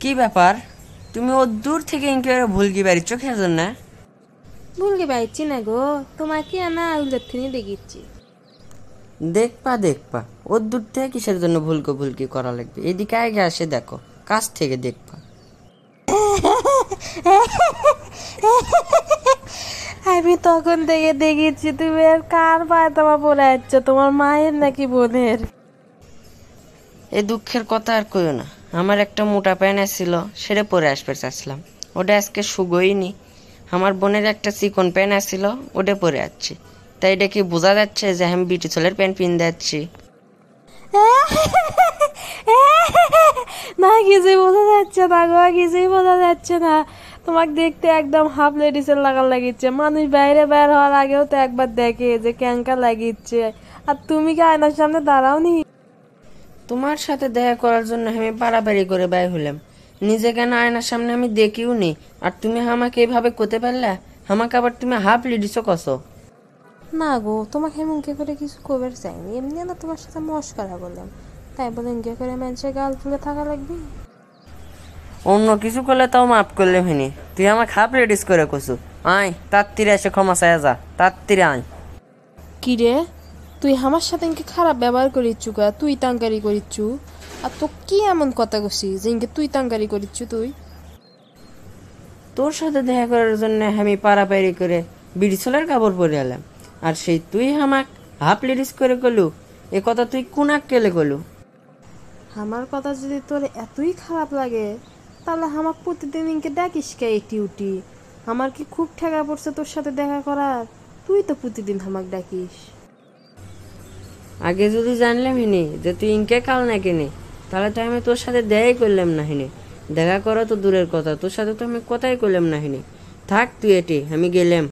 কি ব্যাপার? তুমি ও দূর থেকে ইনকে ভুলকি বাড়ি চোখের জন্য? ভুলকে পাইছি না গো, তোমাকে আনা উল্লেখ থেকে দেখিচ্ছি। দেখবা দেখবা, ও দূর থেকে কিসের জন্য ভুলকো ভুলকি করা লাগবে? এদিকে আগে আসে দেখো, কাছ থেকে দেখবা। আমি তখন থেকে দেখিচ্ছি তুমি আর কার পায়ে তোমার পড়ে যাচ্ছ, তোমার মায়ের নাকি বোনের? এই দুঃখের কথা আর কইও না। আমার একটা মোটা প্যান্ট ছিল, সেটা পরে আসবে চাচ্ছিলাম, ওটা আজকে শুগোইনি। আমার বোনের একটা চিকন প্যান্ট আসছিল, ওটা পরে আসছি। তাই এটা কি বোঝা যাচ্ছে যে আমি বিটি ছেলের প্যান্ট পিন যাচ্ছি? না, কিছুই বোঝা যাচ্ছে না গো, কিছুই বোঝা যাচ্ছে না। তোমাকে দেখতে একদম হাফ লেডিসের লাগার লাগিচ্ছে। মানুষ বাইরে বের হওয়ার আগেও তো একবার দেখে যে ক্যাঙ্কা লাগিচ্ছে, আর তুমি কি আয়নার সামনে দাঁড়াওনি? তোমার সাথে দেখা করার জন্য আমি বাড়াবাড়ি করে ব্যয় হলাম, নিজে কেন আয়নার সামনে আমি দেখিও নি। আর তুমি আমাকে এইভাবে করতে পারলা? আমাকে আবার তুমি হাফ লিডিসও কসো? না গো, তোমাকে আমি মুখে করে কিছু কবার চাইনি, এমনি না তোমার সাথে মস্করা বললাম। তাই বলে ইনকে করে মানুষের গাল ফুলে থাকা লাগবে? অন্য কিছু করলে তাও মাফ করলে হইনি, তুই আমাকে হাফ লিডিস করে কসু। আয় তার তীরে এসে ক্ষমা চায় যা, তার তীরে আয়। কি রে, তুই আমার সাথে ইনকে খারাপ ব্যবহার করিচ্ছু কা? তুই তাঙ্কারি করিচ্ছু? আর তো কি এমন কথা কছি যে ইনকে তুই তাঙ্কারি করিচ্ছু? তুই তোর সাথে দেখা করার জন্য আমি পাড়াপাড়ি করে বিড়ি ছোলার কাপড় পরে এলাম, আর সেই তুই আমাক হাফ লিডিস করে কলু? এ কথা তুই কোনাক কেলে কলু? আমার কথা যদি তোর এতই খারাপ লাগে, তাহলে আমার প্রতিদিন ইনকে ডাকিস কে এটি উটি? আমার কি খুব ঠেকা পড়ছে তোর সাথে দেখা করার? তুই তো প্রতিদিন আমাকে ডাকিস। আগে যদি জানলাম হিনি যে তুই ইনকে কাল না কিনে, তাহলে তো আমি তোর সাথে দেখাই করলাম না হিনি। দেখা করা তো দূরের কথা, তোর সাথে তো আমি কথাই করলাম না হিনি। থাক তুই এটি, আমি গেলাম।